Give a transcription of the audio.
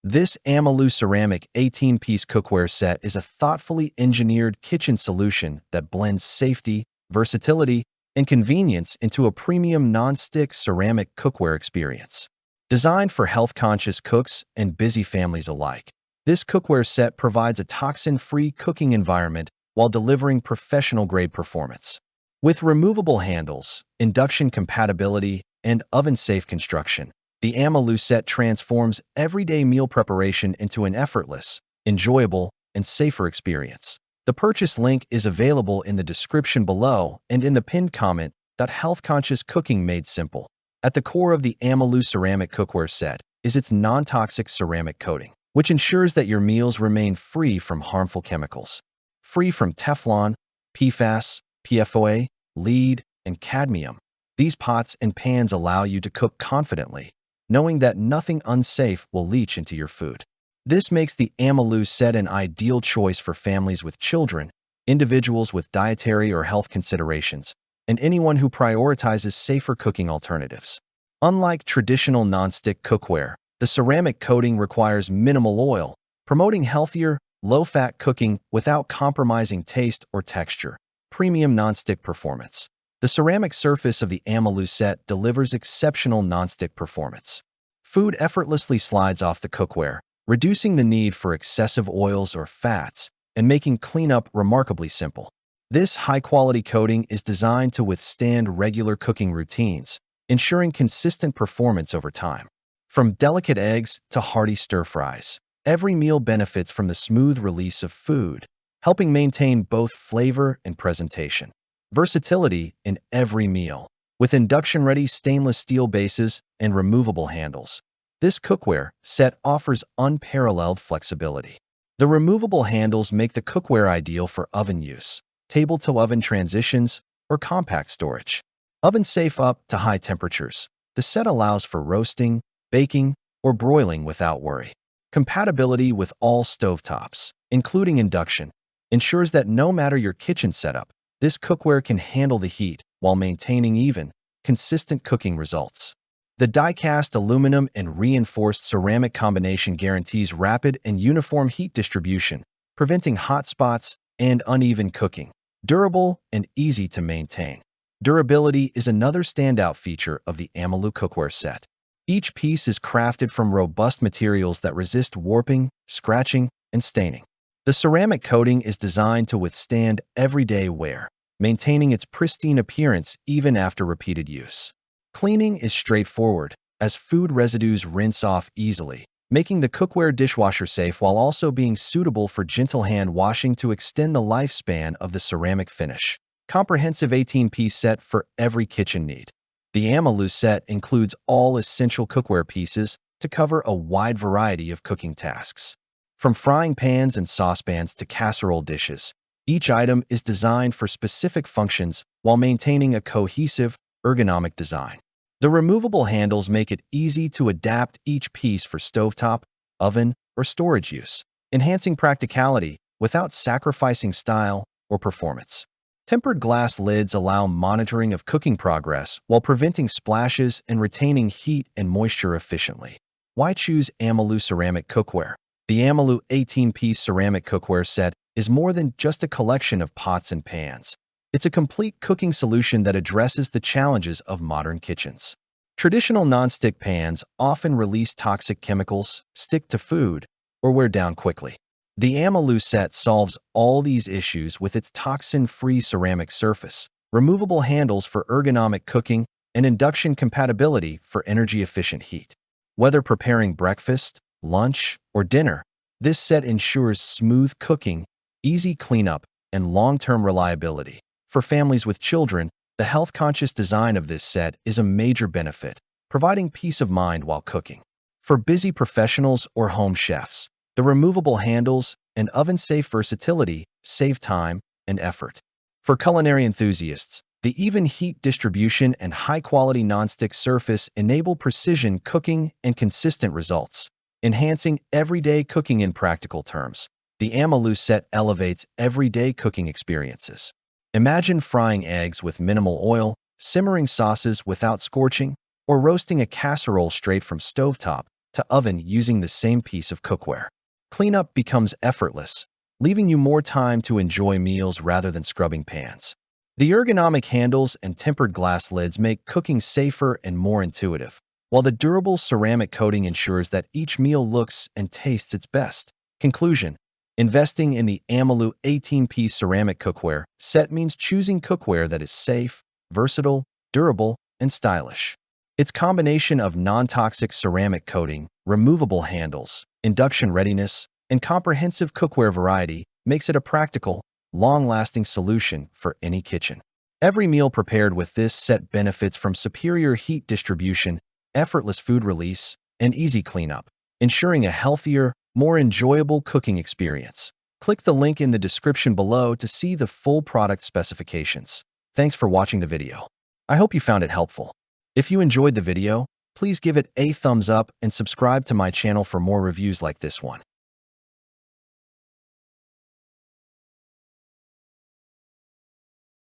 This Ammeloo ceramic 18-piece cookware set is a thoughtfully engineered kitchen solution that blends safety, versatility, and convenience into a premium non-stick ceramic cookware experience. Designed for health-conscious cooks and busy families alike, this cookware set provides a toxin-free cooking environment while delivering professional-grade performance. With removable handles, induction compatibility, and oven-safe construction, the Ammeloo set transforms everyday meal preparation into an effortless, enjoyable, and safer experience. The purchase link is available in the description below and in the pinned comment. Health-conscious cooking made simple. At the core of the Ammeloo ceramic cookware set is its non-toxic ceramic coating, which ensures that your meals remain free from harmful chemicals. Free from Teflon, PFAS, PFOA, lead, and cadmium, these pots and pans allow you to cook confidently, knowing that nothing unsafe will leach into your food. This makes the Ammeloo set an ideal choice for families with children, individuals with dietary or health considerations, and anyone who prioritizes safer cooking alternatives. Unlike traditional nonstick cookware, the ceramic coating requires minimal oil, promoting healthier, low-fat cooking without compromising taste or texture. Premium nonstick performance. The ceramic surface of the Ammeloo set delivers exceptional nonstick performance. Food effortlessly slides off the cookware, reducing the need for excessive oils or fats and making cleanup remarkably simple. This high-quality coating is designed to withstand regular cooking routines, ensuring consistent performance over time. From delicate eggs to hearty stir-fries, every meal benefits from the smooth release of food, helping maintain both flavor and presentation. Versatility in every meal. With induction-ready stainless steel bases and removable handles, this cookware set offers unparalleled flexibility. The removable handles make the cookware ideal for oven use, table-to-oven transitions, or compact storage. Oven-safe up to high temperatures, the set allows for roasting, baking, or broiling without worry. Compatibility with all stovetops, including induction, ensures that no matter your kitchen setup, this cookware can handle the heat while maintaining even, consistent cooking results. The die-cast aluminum and reinforced ceramic combination guarantees rapid and uniform heat distribution, preventing hot spots and uneven cooking. Durable and easy to maintain. Durability is another standout feature of the Ammeloo cookware set. Each piece is crafted from robust materials that resist warping, scratching, and staining. The ceramic coating is designed to withstand everyday wear, maintaining its pristine appearance even after repeated use. Cleaning is straightforward, as food residues rinse off easily, making the cookware dishwasher-safe while also being suitable for gentle hand washing to extend the lifespan of the ceramic finish. Comprehensive 18-piece set for every kitchen need. The Ammeloo set includes all essential cookware pieces to cover a wide variety of cooking tasks. From frying pans and saucepans to casserole dishes, each item is designed for specific functions while maintaining a cohesive, ergonomic design. The removable handles make it easy to adapt each piece for stovetop, oven, or storage use, enhancing practicality without sacrificing style or performance. Tempered glass lids allow monitoring of cooking progress while preventing splashes and retaining heat and moisture efficiently. Why choose Ammeloo ceramic cookware? The Ammeloo 18-piece ceramic cookware set is more than just a collection of pots and pans. It's a complete cooking solution that addresses the challenges of modern kitchens. Traditional nonstick pans often release toxic chemicals, stick to food, or wear down quickly. The Ammeloo set solves all these issues with its toxin-free ceramic surface, removable handles for ergonomic cooking, and induction compatibility for energy-efficient heat. Whether preparing breakfast, lunch, or dinner, this set ensures smooth cooking, easy cleanup, and long-term reliability. For families with children, the health-conscious design of this set is a major benefit, providing peace of mind while cooking. For busy professionals or home chefs, the removable handles and oven-safe versatility save time and effort. For culinary enthusiasts, the even heat distribution and high-quality nonstick surface enable precision cooking and consistent results, enhancing everyday cooking in practical terms. The Ammeloo set elevates everyday cooking experiences. Imagine frying eggs with minimal oil, simmering sauces without scorching, or roasting a casserole straight from stovetop to oven using the same piece of cookware. Cleanup becomes effortless, leaving you more time to enjoy meals rather than scrubbing pans. The ergonomic handles and tempered glass lids make cooking safer and more intuitive, while the durable ceramic coating ensures that each meal looks and tastes its best. Conclusion: investing in the Ammeloo 18-piece ceramic cookware set means choosing cookware that is safe, versatile, durable, and stylish. Its combination of non-toxic ceramic coating, removable handles, induction readiness, and comprehensive cookware variety makes it a practical, long-lasting solution for any kitchen. Every meal prepared with this set benefits from superior heat distribution, effortless food release, and easy cleanup, ensuring a healthier, more enjoyable cooking experience. Click the link in the description below to see the full product specifications. Thanks for watching the video. I hope you found it helpful. If you enjoyed the video, please give it a thumbs up and subscribe to my channel for more reviews like this one.